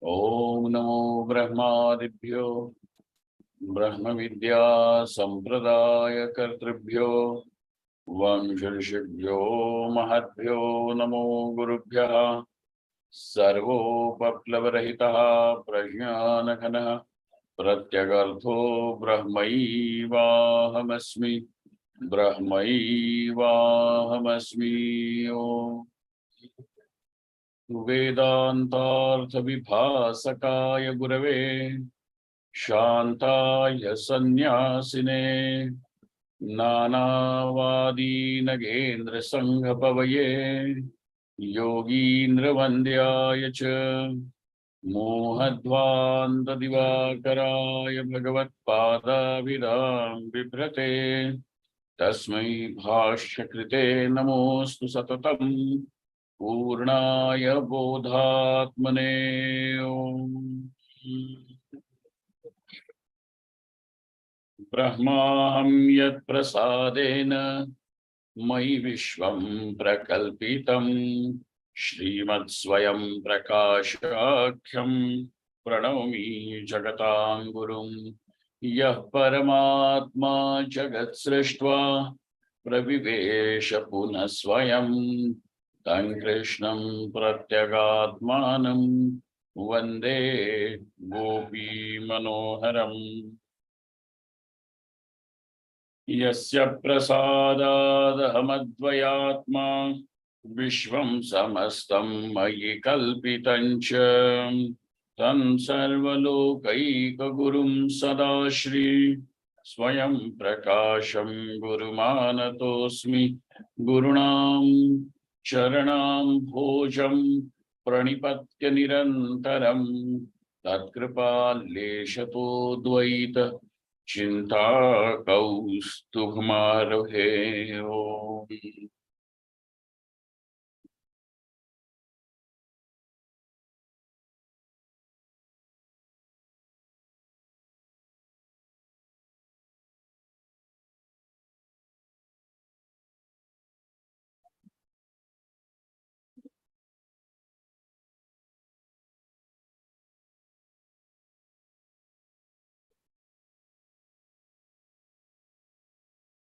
Om Namo Brahmadibhyo Brahma Vidya Sampradaya Kartribhyo Vamshashibhyo Mahatbhyo Namo Gurubhyaha Sarvopaplavarahitaha Prajnanakanaha Pratyagartho Brahmaivahamasmi Brahmaivahamasmi Om Vedantartha Vibhasakaya Gurave Shantaya Sannyasine Nanavadi Nagendra Sanghapavaye Yogindra Vandyaya Cha Mohadvanta Divakaraya Bhagavat Pada Vidam Vibrate Tasmai Bhashyakrite Namostu Satatam Purnaya Bodhatmane Om Brahmaham Yat Prasadena Mai Vishwam Prakalpitam Shrimad Swayam Prakashakhyam Pranami Jagatam Gurum Yah Paramatma Jagat Srishtva Pravivesha Puna Swayam Tan Krishnam Pratyagatmanam Vande Gopi Manoharam Yasya prasadadahamadvayatma Vishvam samastam mayi kalpitancha Tan sarvalokaika gurum sadashri Swayam prakasham gurumanatosmi Gurunam Charanam bhojam pranipatya nirantaram Tatkripa leshato dvaita Chinta kaustubhmarohe Om.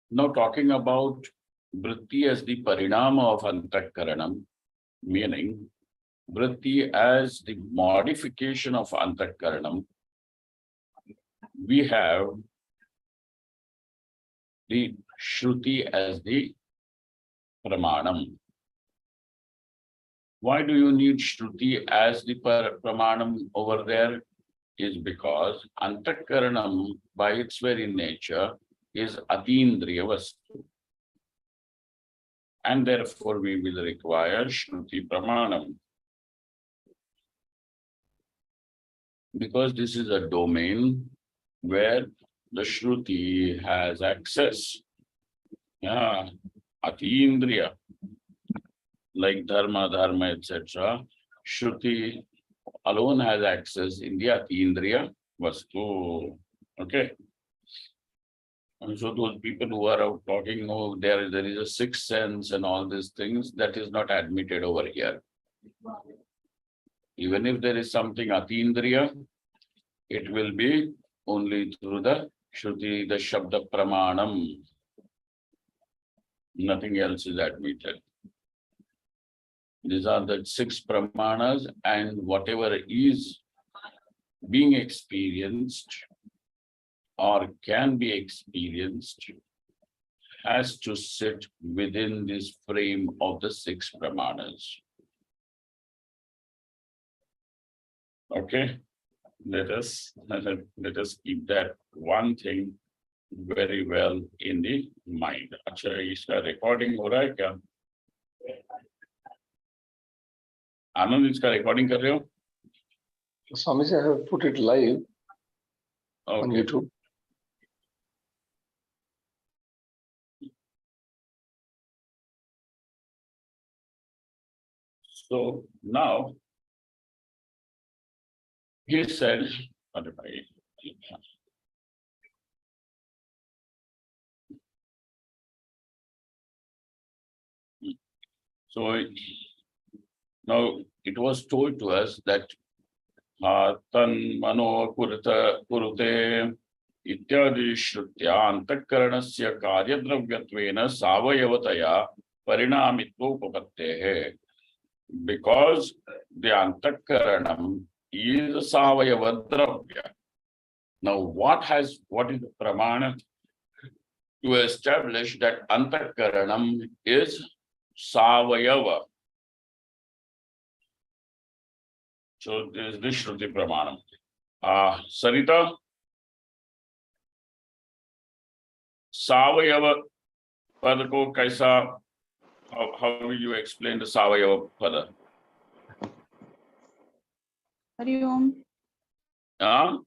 Now talking about vritti as the parinama of antakaranam, meaning vritti as the modification of antakaranam, we have the shruti as the pramanam. Why do you need shruti as the pramanam over there? Is because antakaranam by its very nature is atindriya vastu. And therefore we will require shruti pramanam. Because this is a domain where the shruti has access. Yeah, atindriya, like dharma, etc. Shruti alone has access in the atindriya vastu. Okay. And so those people who are out talking, oh, there is a sixth sense and all these things, that is not admitted over here. Even if there is something atindriya, it will be only through the shruti, the shabda pramanam. Nothing else is admitted. These are the 6 pramanas, and whatever is being experienced or can be experienced has to sit within this frame of the 6 pramanas. Okay, let us keep that one thing very well in the mind. अच्छा, इसका recording हो रहा है क्या? आनंद, इसका recording कर रहे हो? Swamiji, I have put it live on YouTube. So now he said, so now it was told to us that तन्मनो कुरुते इत्यादि श्रुत्या अंतःकरणस्य कार्यद्रव्यत्वेन सावयवतया परिणामित्वोपपत्तेः. Because the antakaranam is savayava dravya. Now, what is the pramana to establish that antakaranam is savayava? So this is the Shruti pramanam. Sarita, savayava pada ko kaisa? How will you explain the savayava pada? Hari Om. हाँ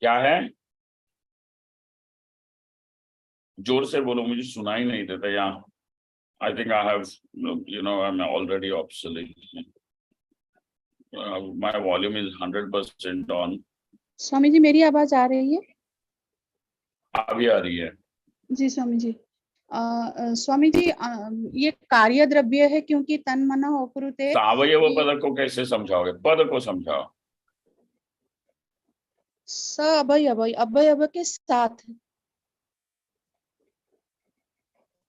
क्या है? जोर से बोलो, मुझे सुनाई नहीं देता यहाँ. I think I have, I'm already obsolete. My volume is 100% on. Swami ji मेरी आवाज आ रही है? अभी आ रही है. जी स्वामी जी. स्वामी जी ये कार्य द्रव्य है क्योंकि तन मन अकुरुते. सावयव पद को कैसे समझाओगे? पद को समझाओ. स अभय के साथ.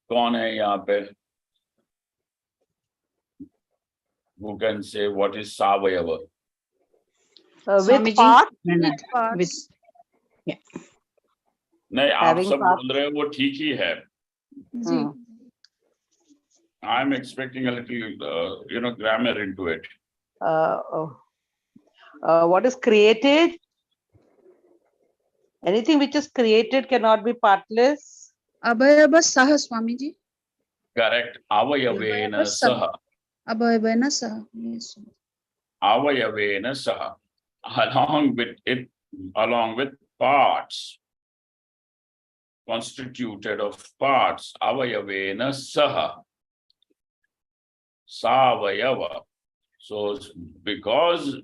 कौन है यहाँ पे? Who can say what is savayava? With part. With नहीं, आप Having सब parts. बोल रहे हो वो ठीक ही है. जी. I'm expecting a little, grammar into it. What is created? Anything which is created cannot be partless. अभय सह Swami ji. Correct. Avayavena saha. अभय सह. Yes. Avayavena saha. Along with parts. Constituted of parts. Avayavena saha. Savayava. So because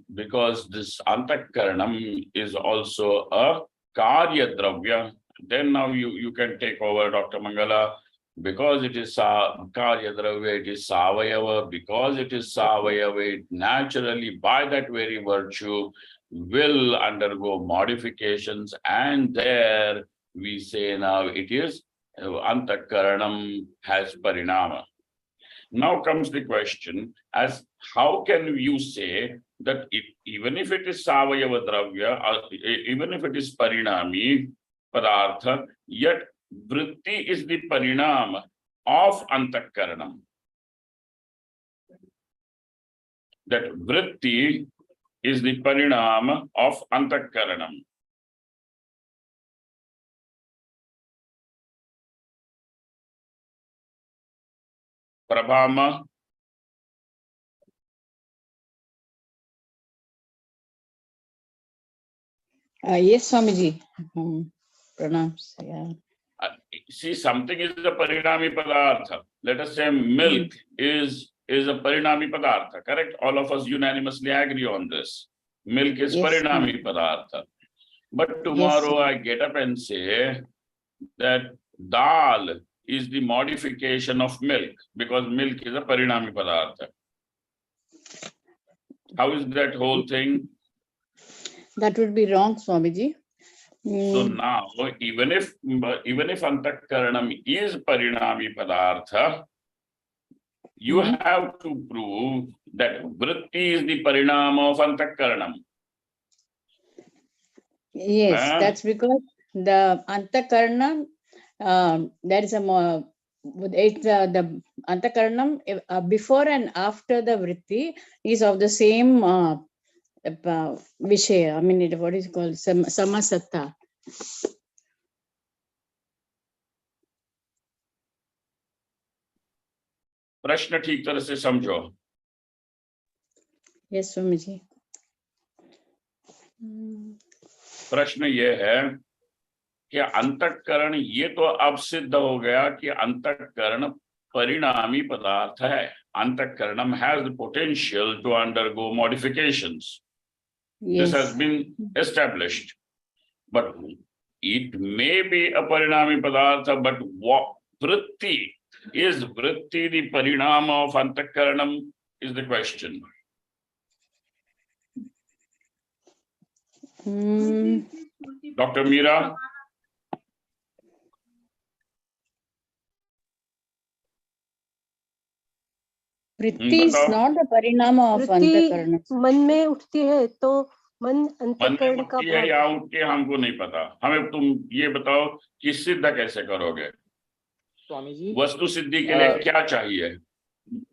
this antakaranam is also a karya dravya, then now you can take over, Dr. Mangala. Because it is karya dravya, it is savayava. Because it is savayava, it naturally by that very virtue will undergo modifications, and there we say now it is antakaranam has parinama. Now comes the question as how can you say that even if it is savayava dravya, even if it is parinami padartha, yet vritti is the parinam of antakaranam. That vritti is the parinam of antakaranam. Prabhama. Yes, Swamiji. Pranam. Yeah. See, something is a parinami padartha. Let us say milk is a parinami padartha, correct? All of us unanimously agree on this. Milk is Yes, parinami padartha. But tomorrow Yes, I get up and say that dal is the modification of milk because milk is a parinami padartha. How is that whole thing? that would be wrong, Swamiji. So now, even if antakaranam is parinami padartha, you have to prove that vritti is the parinama of antakaranam. Yes, that's because the Antakaranam, there is a more, it's the Antakaranam before and after the Vritti is of the same Vishaya. I mean, what is it called? Samasatta. प्रश्न ठीक तरह से समझो. Yes, Swamiji. प्रश्न ये है कि अंतःकरण, ये तो अब सिद्ध हो गया कि अंतःकरण परिणामी पदार्थ है. अंतःकरणम has the potential to undergo modifications. Yes. This has been established. But it may be a parinami padartha, but what vritti, is vritti the parinama of antakaranam is the question. Dr. Meera? Vritti is बताओ। not the parinama of antakarana. वृत्ति मन में उठती है तो मन मन में अंतःकरण का उठती है भाग या उठ के हमको नहीं पता। हमें तुम ये बताओ कि सिद्ध कैसे करोगे? स्वामी जी वस्तु सिद्धि के लिए क्या चाहिए?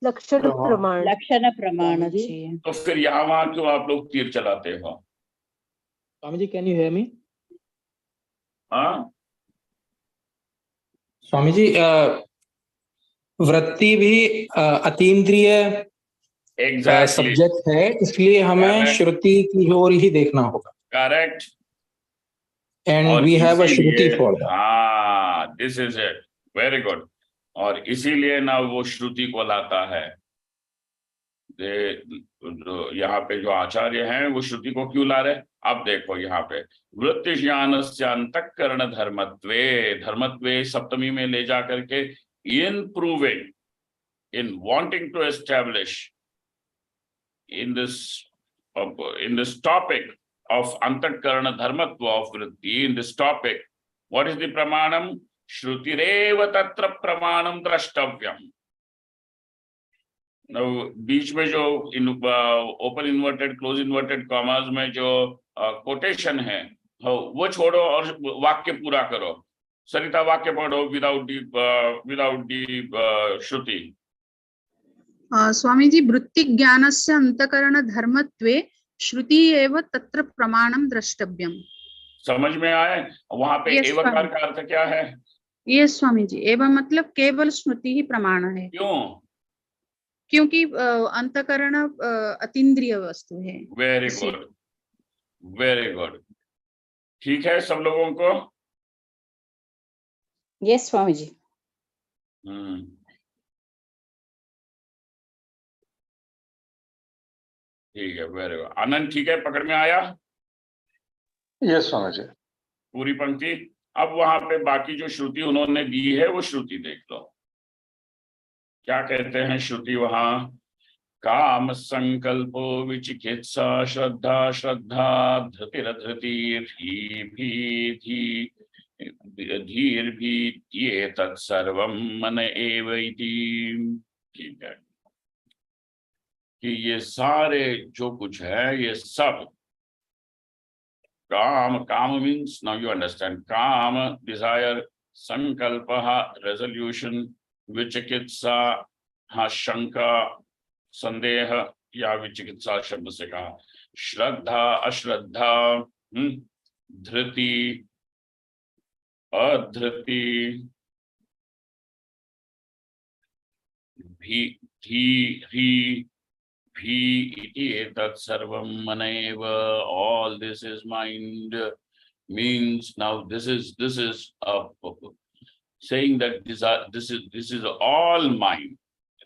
लक्षण प्रमाण लक्षण प्रमाण स्वामी जी? चाहिए। तो फिर यहाँ वहां क्यों आप लोग तीर चलाते हो? Swami ji, can you hear me? हाँ, स्वामी जी, वृत्ति भी अतीन्द्रिय एग्जैक्टली, सब्जेक्ट है, इसलिए हमें Correct. श्रुति की ओर ही देखना होगा। करेक्ट। एंड और वी हैव अ श्रुति इसीलिए फॉर दैट। हाँ, this is it, very good. और इसीलिए ना वो श्रुति को लाता है। यहाँ पे जो आचार्य हैं वो श्रुति को क्यों ला रहे? अब देखो यहाँ पे वृत्ति ज्ञानस्य अंतःकरण धर्मत्वे, धर्मत्वे सप्तमी में ले जा करके in proving, in wanting to establish in this topic of antakaran dharmatva of vritti, in this topic, what is the pramanam? Shrutireva tatra pramanam drashtavyam. Now, बीच में जो open inverted close inverted commas में जो quotation है वो छोड़ो और वाक्य पूरा करो। सरिता वाक्य पढ़ो विदाउट दी श्रुति। स्वामी जी, वृत्ति ज्ञानस्य अंतकरण धर्मत्वे श्रुति एव तत्र प्रमाणम द्रष्टव्यम। समझ में आए? वहां पे Yes, एवकार स्वामी। का अर्थ क्या है? ये स्वामी जी, एवं मतलब केवल स्मृति ही प्रमाण है। क्यों? क्योंकि अंतकरण अतीन्द्रिय वस्तु है। Very good, very good. ठीक है सब लोगों को? यस स्वामी जी। ठीक है, वेरी गुड। आनंद ठीक है, पकड़ में आया? यस स्वामी जी। पूरी पंक्ति। अब वहां पे बाकी जो श्रुति उन्होंने दी है वो श्रुति देख लो। क्या कहते हैं श्रुति वहां? काम संकल्पो विचिकित्सा श्रद्धा श्रद्धा धृतिरधृति धीर भी ये तत्सर्वम मन एव इति। ठीक है कि ये सारे जो कुछ है ये सब काम, काम मीन्स, नाउ यू अंडरस्टैंड, काम डिजायर, संकल्प रेजोल्यूशन, विचिकित्सा शंका संदेह या विचिकित्सा शब्द से कहा, श्रद्धा अश्रद्धा, धृति अधृति, भी सर्वम मन एव, all this is mind, means now this is saying that this is all mind,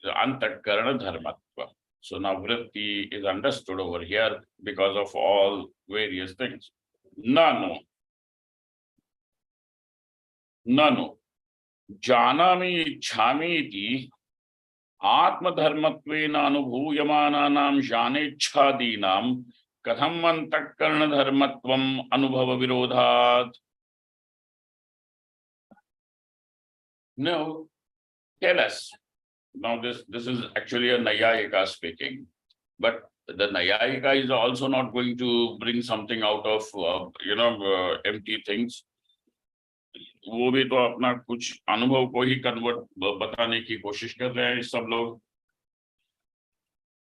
the antakarana dharmatva. So now vritti is understood over here because of all various things. Nano janami ichhami iti आत्मधर्मत्वेन अनुभूयमानानां ज्ञानेच्छादीनां कथम अंतःकरण धर्मत्वम अनुभव विरोधात्। Now tell us, now this is actually a Nayayika speaking, but the Nayayika is also not going to bring something out of empty things. वो भी तो अपना कुछ अनुभव को ही कन्वर्ट बताने की कोशिश कर रहे हैं सब लोग।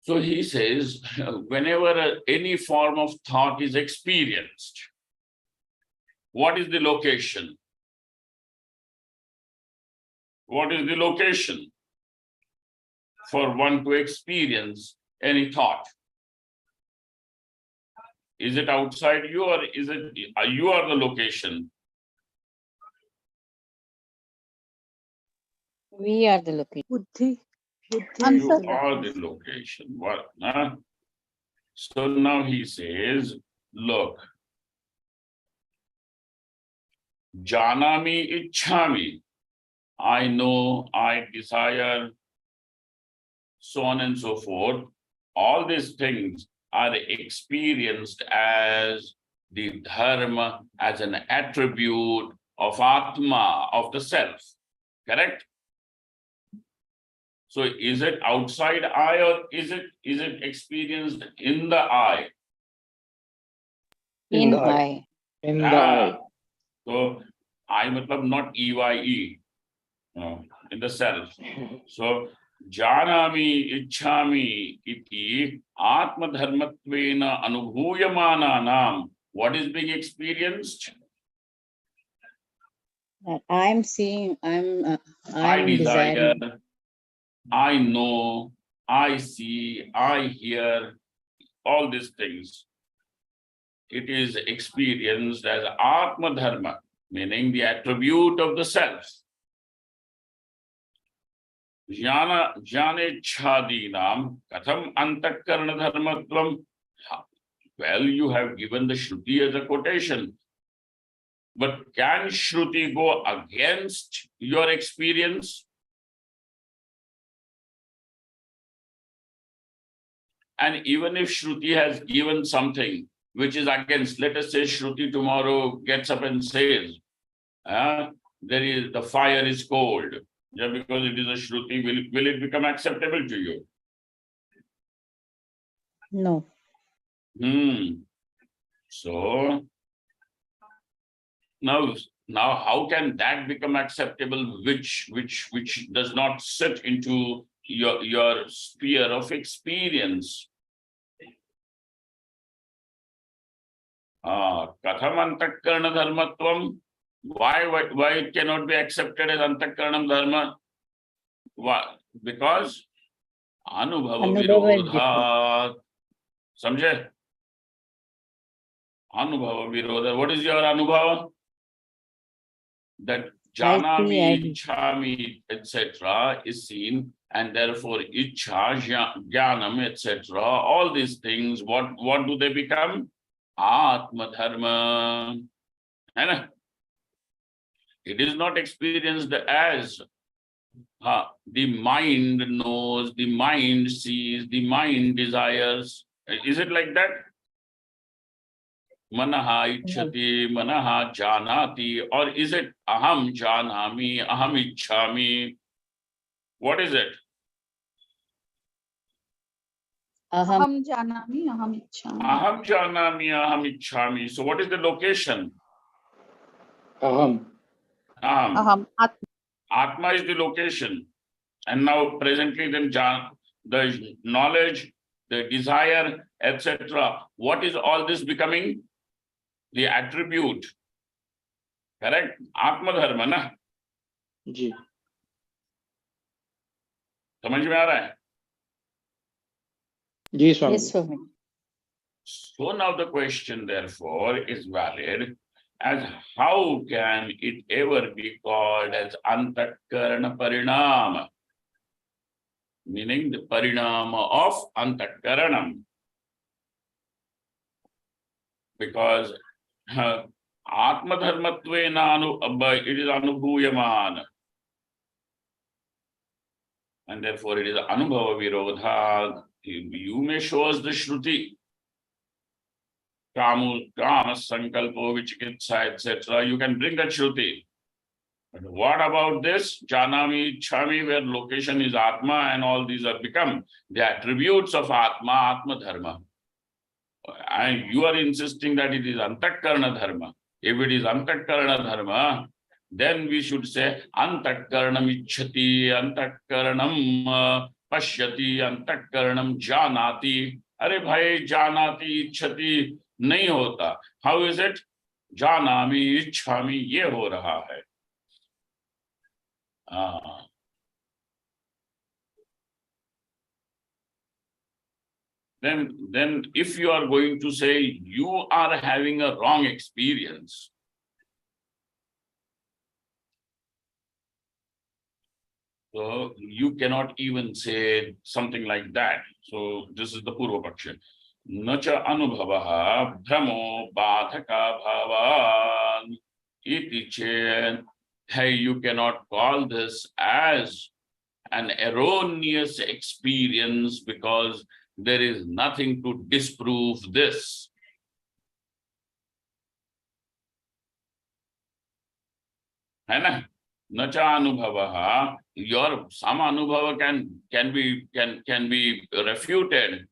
So he says, whenever any form of thought is experienced, what is the location? What is the location for one to experience any thought? Is it outside you, or is it you are the location? We are the location. बुद्धि You are the location. What? Huh? So now he says, look, janami ichhami, I know, I desire, so on and so forth. All these things are experienced as the dharma as an attribute of Atma, of the self. Correct? So is it outside I or is it experienced in the I? In the eye. I. in the eye. So I matlab not EYE, in the self. So janami ichhami iti atma dharmatvena anubhuyamananam. What is being experienced? That I'm seeing, I I'm desire, desiring. I know, I see, I hear, all these things. It is experienced as Atma Dharma, meaning the attribute of the self. Jnana Janechhadinam Katham Antakarna Dharmatvam. Well, you have given the Shruti as a quotation. But can Shruti go against your experience? And even if Shruti has given something which is against, let us say Shruti tomorrow gets up and says, the fire is cold. Yeah, because it is a Shruti, will it become acceptable to you? No. So now how can that become acceptable, which does not sit into your sphere of experience? Katham antakarna dharmatvam. Why it cannot be accepted as antakaranam dharma? Why? Because anubhava virodha. Samjhe? Anubhava virodha. What is your anubhava? That janami, ichhami, etc. is seen, and therefore ichha, jnanam, etc. All these things, what do they become? Atma dharma. It is not experienced as the mind knows, the mind sees, the mind desires. Is it like that? Manaha ichhati, manaha janati, or is it aham janami, aham ichhami? What is it? Aham janami, aham ichhami. Aham janami, aham ichhami. So what is the location? Aham. Aham. Aham Atma is the location. And now presently then the knowledge, the desire, etc. What is all this becoming? The attribute. Correct? Atma dharma, na? जी. समझ में आ रहा है? जी स्वामी. Yes, Swami. So now the question therefore is valid as how can it ever be called as antakarana parinama? Meaning the parinama of antakaranam. Because Atma dharmatvena it is anubhuyaman. And therefore it is anubhava virodha. You may show us the Shruti. Kama sankalpo vichikitsa, etc. You can bring that Shruti. But what about this? Janami, Chami, where location is Atma and all these are become the attributes of Atma, Atma dharma. And you are insisting that it is antakarana dharma. If it is antakarana dharma, then we should say antakaranam ichhati, antakaranam pashyati, antakaranam janati. Arey bhai, janati, ichhati nahi hota. How is it? Janami, ichhami, ye ho raha hai. Then if you are going to say you are having a wrong experience, so you cannot even say something like that. So this is the Purva Paksha. Nacha anubhavaha bhramo badhaka bhavan iti ched. Hey, you cannot call this as an erroneous experience because there is nothing to disprove this. है ना? न चा अनुभवः, your some अनुभव can be refuted,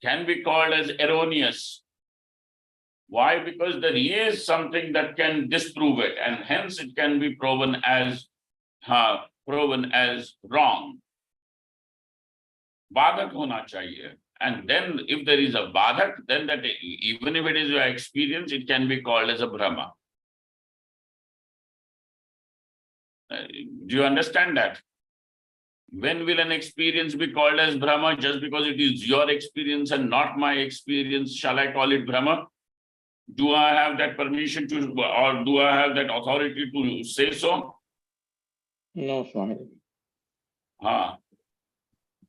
can be called as erroneous. Why? Because there is something that can disprove it, and hence it can be proven as wrong. बाधक होना चाहिए. And then if there is a badhak, then that even if it is your experience, it can be called as a brahma. Do you understand that? When will an experience be called as Brahma? Just because it is your experience and not my experience, shall I call it Brahma? Do I have that permission to, or do I have that authority to say so? No, Swami.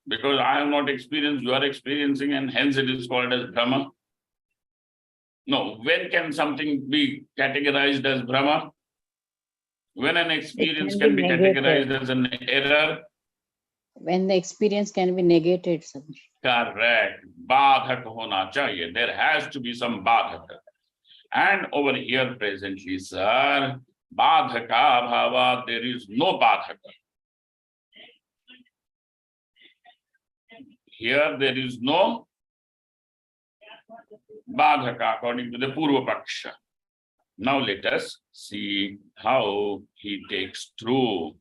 Because I have not experienced, you are experiencing, and hence it is called as Brahma. No, when can something be categorized as Brahma? When an experience can be categorized as an error? When the experience can be negated. Correct. Badhak hona chahiye. There has to be some badhak. And over here presently, sir, badhaka bhava, there is no badhaka. Here there is no badhaka according to the Purva Paksha. Now let us see how he takes through.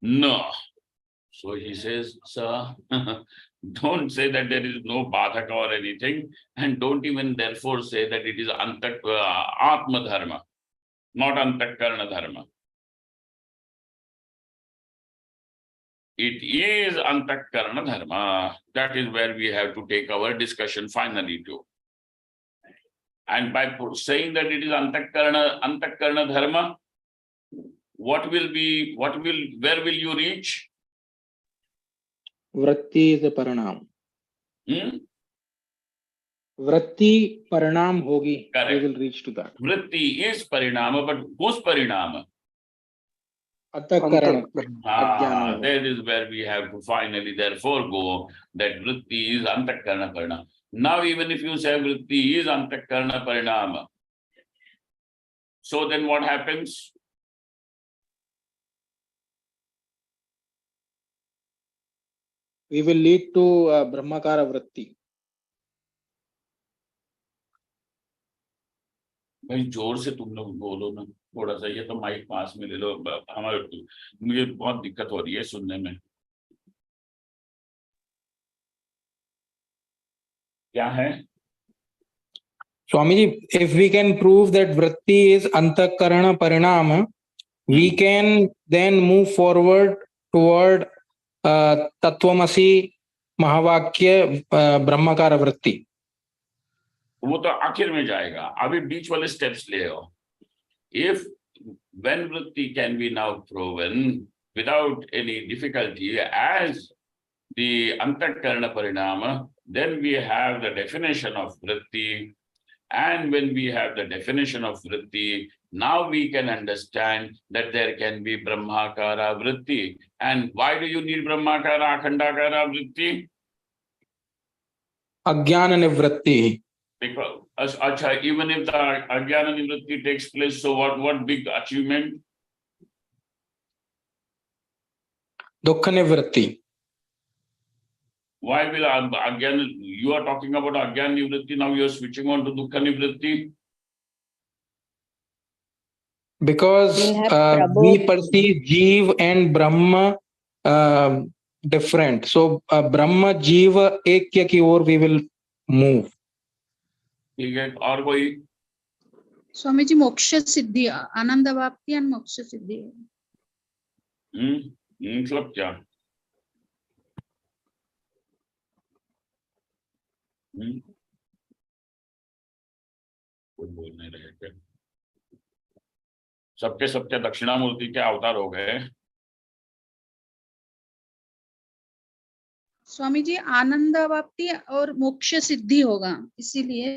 No. So he says, sir, don't say that there is no badhaka or anything, and don't even therefore say that it is Atma Dharma, not Antakarna Dharma. It is Antakarna Dharma. That is where we have to take our discussion finally to. And by saying that it is Antakarna Dharma, where will you reach? Vritti is a paranam. Vritti paranam hogi. Correct. We will reach to that. Vritti is parinama, but whose parinama? Antakarana. That is where we have to finally therefore go, that vritti is Antakarna parinama. Now even if you say vritti is Antakarna parinama, so then what happens? We will lead to Brahmakara Vritti. भाई जोर से तुम लोग बोलो ना थोड़ा सा, ये तो माइक पास में ले लो, हमारे मुझे बहुत दिक्कत हो रही है सुनने में. क्या है? Swamiji, if we can prove that vritti is antakarana parinama, we can then move forward toward Tattvanusandhanam Mahavakya Brahmakara vritti. वो तो आखिर में जाएगा, अभी बीच वाले स्टेप्स ले आओ. If when vritti can be now proven without any difficulty as the Antakarna parinama, then we have the definition of vritti. And when we have the definition of vritti, now we can understand that there can be Brahmakara vritti. And why do you need Brahmakara Akhandakara vritti? Ajnana nivritti. Because even if the Ajnana nivritti takes place, so what big achievement? Dukkha nivritti. Why will Ajnana, you are talking about Ajnana nivritti, now you are switching on to Dukkha nivritti? Because we perceive Jeev and Brahma different. So Brahma Jeeva Ekya ki or we will move. ठीक है, और कोई? स्वामी जी मोक्ष सिद्धि, आनंद वाप्ति और मोक्ष सिद्धि. मतलब क्या? कोई बोल नहीं रहे क्या? सबके दक्षिणामूर्ति के अवतार हो गए. स्वामी जी आनंद वाप्ति और मोक्ष सिद्धि होगा, इसीलिए.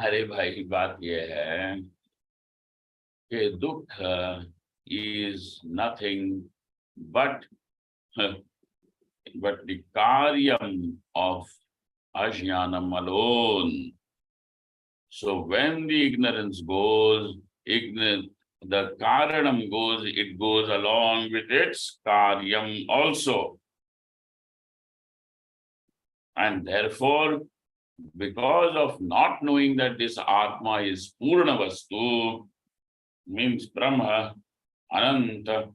अरे भाई बात यह है कि दुख is nothing but the karyam of ajnanam alone. So when the ignorance goes, the karanam it goes along with its karyam also. And therefore, because of not knowing that this Atma is Purna Vastu, means Brahma, Ananta,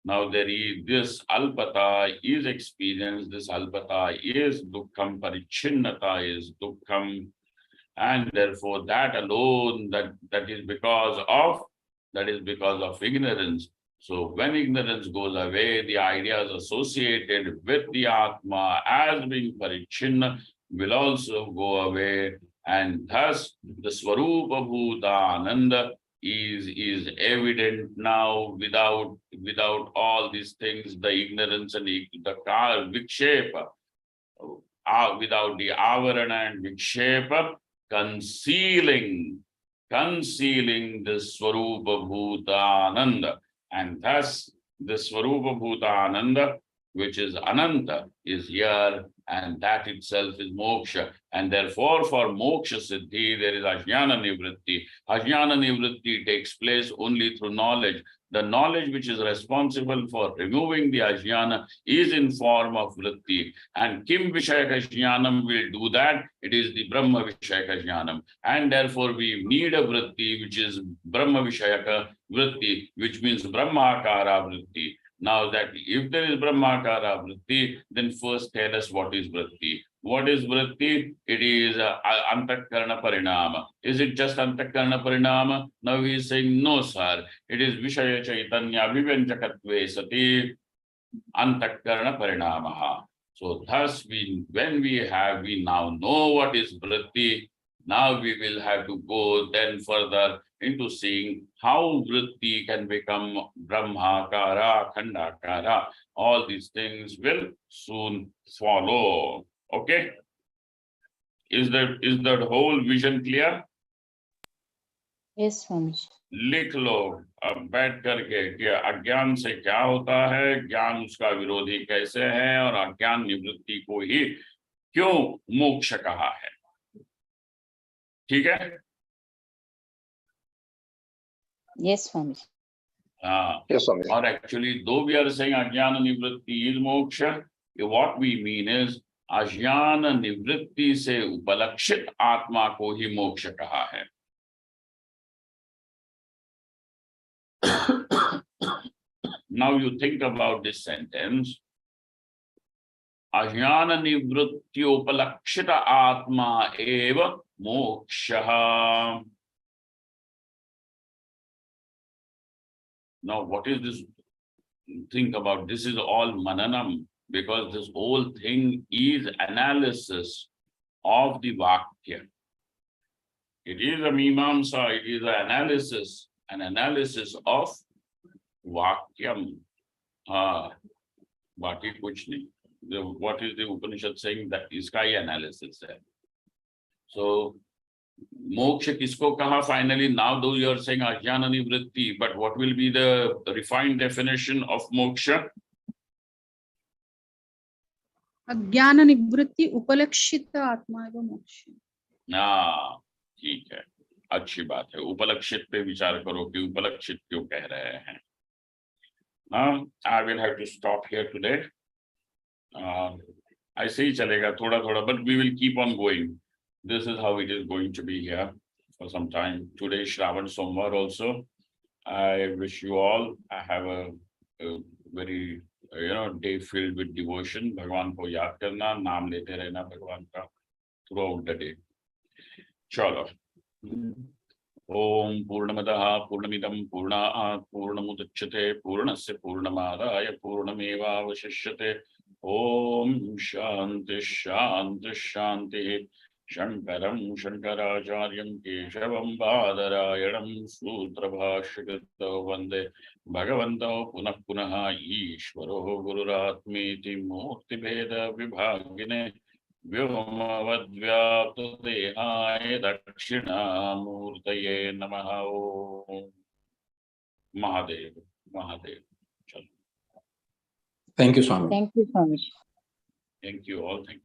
now there is this Alpata is experienced, this Alpata is Dukkham, Parichinnata is Dukkham, and therefore that alone, that is because of ignorance. So when ignorance goes away, the ideas associated with the Atma as being Parichinna will also go away, and thus the Swarupa Bhuta Ananda is evident now without all these things, the ignorance and the Vikshepa, without the Avarana and Vikshepa, concealing the Swarupa Bhutananda, and thus the Swarupa Bhutananda, which is Ananta, is here, and that itself is moksha. And therefore, for moksha siddhi, there is ajnana nivritti. Ajnana nivritti takes place only through knowledge. The knowledge which is responsible for removing the ajnana is in form of vritti. And kim vishayaka jnanam will do that. It is the Brahma vishayaka jnanam. And therefore, we need a vritti, which is Brahma vishayaka vritti, which means Brahmakara vritti. Now that if there is Brahmakara vritti, then first tell us what is vritti. What is vritti? It is Antakarna Parinama. Is it just Antakarna Parinama? Now he is saying, no, sir. It is Vishaya Chaitanya Vivenjakatve Sati Antakarna Parinamaha. So thus, when we now know what is vritti. Now we will have to go then further into seeing how vritti can become Brahmakara, Khandakara. All these things will soon follow. Okay? Is that whole vision clear? Yes, Swamiji. लिख लो अब बैठ करके कि अज्ञान से क्या होता है, ज्ञान उसका विरोधी कैसे है, और अज्ञान निवृत्ति को ही क्यों मोक्ष कहा है. ठीक है? Yes, Swamiji. Yes, Swami. Or actually, though we are saying ajnana nivritti is moksha, what we mean is ajnana nivritti se upalakshit atma ko hi moksha kaha hai. Now you think about this sentence. Ajnana nivritti upalakshita atma eva moksha. Now, what is this? Think about this is all mananam, because this whole thing is analysis of the Vakya. It is a Mimamsa, it is an analysis of Vakyam. Baki kuch nahi. What is the Upanishad saying? That is kai analysis hai. So, moksha kisko kaha finally? Now though you are saying ajnana nivritti, but what will be the refined definition of moksha? अज्ञान निवृत्ति उपलक्षित आत्मा एवं मोक्ष. ठीक है, अच्छी बात है. उपलक्षित पे विचार करो कि उपलक्षित क्यों कह रहे हैं. I will have to stop here today. ऐसे ही चलेगा थोड़ा थोड़ा, but we will keep on going. This is how it is going to be here for some time. Today is Shravan Somvar also. I wish you all have a very day filled with devotion. Bhagwan ko yaad karna, naam lete rehna Bhagwan ka throughout the day. Chalo. Om Purnamadaha Purnamidam Purnaat Purnamudachyate Purnasya Purnamadaya Purnameva Vashishyate. Om Shanti Shanti Shanti. Shankaram Shankaracharyam Keshavam Badarayanam Sutrabhashikito Vande Bhagavanto Punah Punaha Ishvaro Gururatmiti Murti Veda Vibhagine Vyomavadvyapta Dehaya Dakshina Murtaye Namaha. Mahadev. Thank you, Swami. Thank you, Swamiji. Thank you all. Thank you.